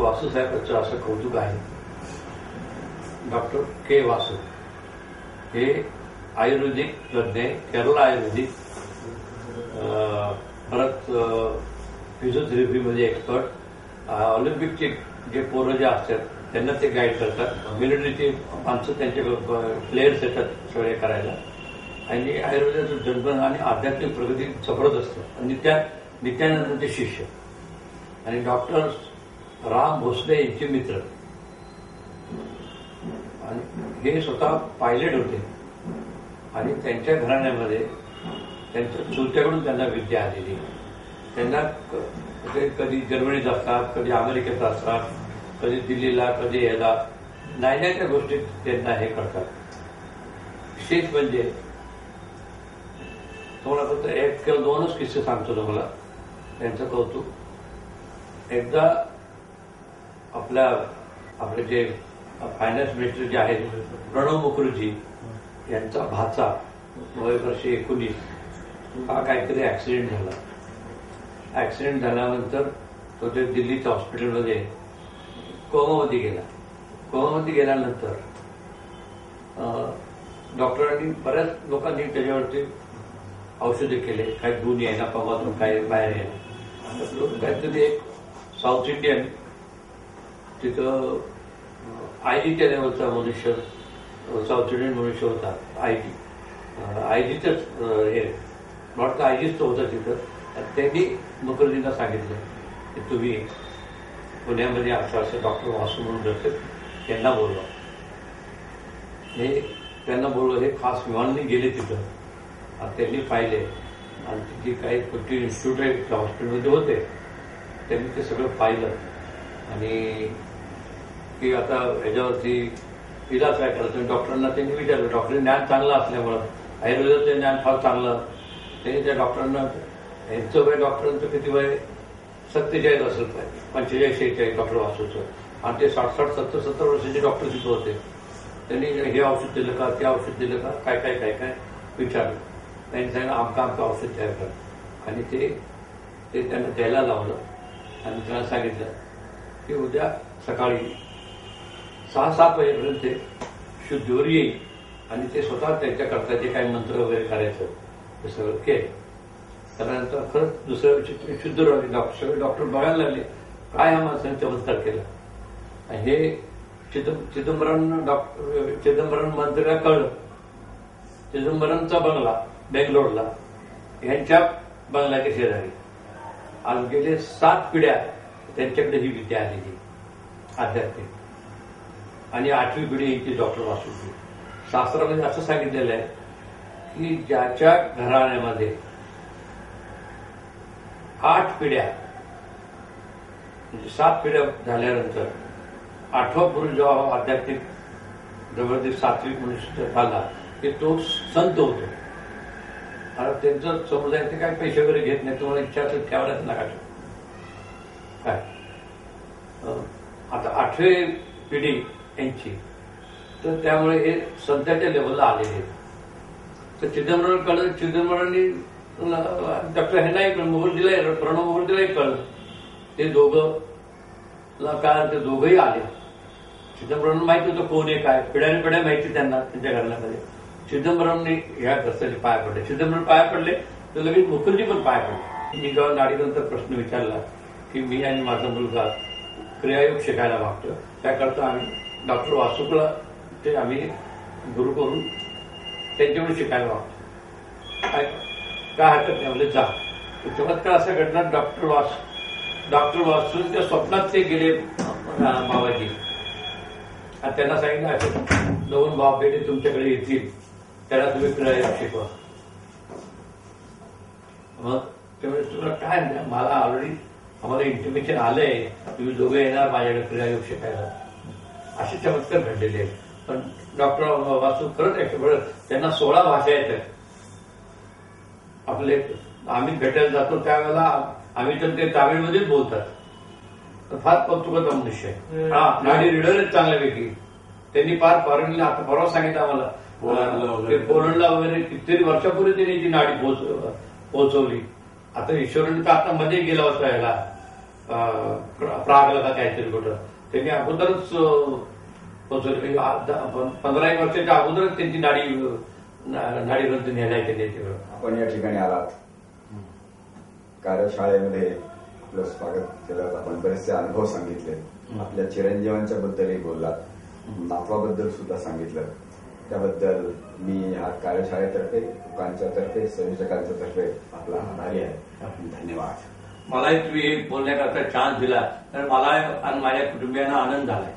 वासूसाहेबांचं असं कौतुक आहे. डॉक्टर के वासू हे आयुर्वेदिक तज्ञ, केरळ आयुर्वेदिक, परत फिजिओथेरपीमध्ये एक्सपर्ट, ऑलिम्पिकचे जे पोरं जे असतात त्यांना ते गाईड करतात, मिलिटरीचे माणसं त्यांचे प्लेयर्स येतात सगळे करायला, आणि आयुर्वेदाचं जन्म आणि आध्यात्मिक प्रगती जबरदस्त असतं. नित्यानंदांचे शिष्य आणि डॉक्टर राम भोसले यांचे मित्र, आणि हे स्वतः पायलट होते. आणि त्यांच्या घराण्यामध्ये त्यांच्या चुलत्याकडून त्यांना विद्या आलेली. त्यांना कधी जर्मनीत असतात, कधी अमेरिकेत असतात, कधी दिल्लीला, कधी याला नाही त्या गोष्टीत त्यांना हे करतात. विशेष म्हणजे तुम्हाला फक्त एक किंवा दोनच किस्से सांगतो तुम्हाला त्यांचं कौतुक. एकदा आपले जे फायनान्स मिनिस्टर जे आहेत प्रणव मुखर्जी यांचा भाचा वय वर्ष 19 हा काहीतरी ऍक्सिडेंट झाला. ऍक्सिडेंट झाल्यानंतर तो ते दिल्लीच्या हॉस्पिटलमध्ये कोमामध्ये गेला. कोमामध्ये गेल्यानंतर डॉक्टरांनी बऱ्याच लोकांनी त्याच्यावरती औषधे केले, काही गुण यायला पवातून काही बाहेर यायला. काहीतरी एक साऊथ इंडियन तिथं आयजीच्या लेवलचा मनुष्य, साऊथ इंडियन मनुष्य होता, आयजीचंच हे नॉट आयजीच तो होता तिथं. त्यांनी मुखर्जींना सांगितलं की तुम्ही पुण्यामध्ये असं डॉक्टर वासू म्हणून असतात त्यांना बोलवा. हे त्यांना बोलवलं. हे खास विमानाने गेले तिथं. त्यांनी पाहिले आणि तिथे काही कुठली इन्स्टिट्यूट आहे हॉस्पिटलमध्ये होते, त्यांनी ते सगळं पाहिलं आणि की आता ह्याच्यावरती इलाज काय करायचं. डॉक्टरांना त्यांनी विचारलं. डॉक्टरांनी ज्ञान चांगलं असल्यामुळं, आयुर्वेदाचं ज्ञान फार चांगलं, त्यांनी त्या डॉक्टरांना, यांचं वय डॉक्टरांचं किती वय 47 असेल काय, 45-46 डॉक्टर वासूचं, आणि ते 60-60, 70-70 वर्षाचे डॉक्टर तिथं होते. त्यांनी हे औषध दिलं का, ते औषध दिलं का, काय काय काय काय विचारलं. त्यांनी सांगितलं आमचं औषध तयार कर, आणि ते त्यांना द्यायला लावलं. आणि त्यांना सांगितलं की उद्या सकाळी 6-7 वाजेपर्यंत ते शुद्धीवर येईल, आणि ते स्वतः त्यांच्याकरता जे काही मंत्र वगैरे करायचं ते सगळं केलं. त्यानंतर खरंच दुसऱ्या दिवशी शुद्ध राहिले. सगळे डॉक्टर बघायला लागले काय हा माणसाने चमत्कार केला. हे चिदंबरम मंत्र्याला कळलं. चिदंबरमचा बंगला बेंगलोरला यांच्या बंगल्याच्या शेजारी आज गेले 7 पिढ्या त्यांच्याकडे ही विद्या आलेली आध्यात्मिक, आणि 8वी पिढी यांची डॉक्टर वासूची. शास्त्रामध्ये असं सांगितलेलं आहे की ज्याच्या घराण्यामध्ये 8 पिढ्या म्हणजे 7 पिढ्या झाल्यानंतर 8वा पुरुष जेव्हा आध्यात्मिक जबरदस्त सात्विक मनुष्य झाला की तो संत होतो. आणि त्यांचं समुदाय ते काय पैसे वगैरे घेत नाही, तुम्हाला इच्छा असेल त्यावेळेस नका काय. आता 8वी पिढी यांची, तर त्यामुळे हे संतांच्या लेवलला आलेले आहेत. तर चिदंबरम कळलं. चिदंबरांनी डॉक्टर हे नाही कळलं, मुखर्जीला, प्रणव मुखर्जीलाही कळलं. ते दोघं काय, ते दोघंही आले. चिदंबरम माहिती होतं कोण आहे काय, पिढ्याने पिढ्या माहिती त्यांना त्यांच्या घराण्यामध्ये. चिदंबरमने ह्या ग्रस्ताचे पाय पडले. चिदंबरम पाय पडले तर लगेच मुखर्जी पण पाय पडले. मी जेव्हा नाडीनंतर प्रश्न विचारला की मी आणि माझा मुलगा क्रियायोग शिकायला मागतो, त्याकरता आम्ही डॉक्टर वासूकला ते आम्ही गुरु करून त्यांच्याकडून शिकायला मागतो, काय हरकत नाही म्हणजे जा. चमत्कार असा घडला. डॉक्टर वासूंच्या स्वप्नात ते गेले बाबाजी, आणि त्यांना सांगितलं असं 2 भाव बेटे तुमच्याकडे येतील, त्याला तुम्ही क्रियायोग शिकवा. मग त्यामुळे तुला काय मला ऑलरेडी आम्हाला इंटिमेशन आलंय, तुम्ही दोघे येणार माझ्याकडे क्रियायोग शिकायला. असे चमत्कार घडलेले आहेत. पण डॉक्टर वासू खरंच एक्सपर्ट. त्यांना 16 भाषा येतात. आपले आम्ही भेटायला जातो त्यावेळेला आम्ही तर ते तामिळमध्येच बोलतात. तर फार कौतुकाचा मनुष्य आहे. हा, नाडी रिडर आहेत चांगल्यापैकी. त्यांनी फार फॉरेनला, आता परवा सांगितलं आम्हाला, पोलंडला वगैरे कितीतरी वर्षापूर्वी त्यांनी ती नाडी पोहोचवली. आता ईश्वरांनी तर आता मध्ये गेला होता याला प्रागला का काहीतरी कुठं त्यांनी अगोदरच पोहोचवलं. 15 वर्षाच्या अगोदरच त्यांची नाडीग्रंथ नेलाय त्यांनी तिकडं. आपण या ठिकाणी आलात, कार्यशाळेमध्ये आपलं स्वागत केलं, आपण बरेचसे अनुभव सांगितले, आपल्या चिरंजीवांच्या बद्दलही बोललात, नातवाबद्दल सुद्धा सांगितलं. त्याबद्दल मी या कार्यशाळेतर्फे, लोकांच्या तर्फे, संयोजकांच्या तर्फे आपला आभारी आहे. धन्यवाद. मलाही तुम्ही बोलण्याकरता चान्स दिला तर मला आणि माझ्या कुटुंबियांना आनंद झालाय.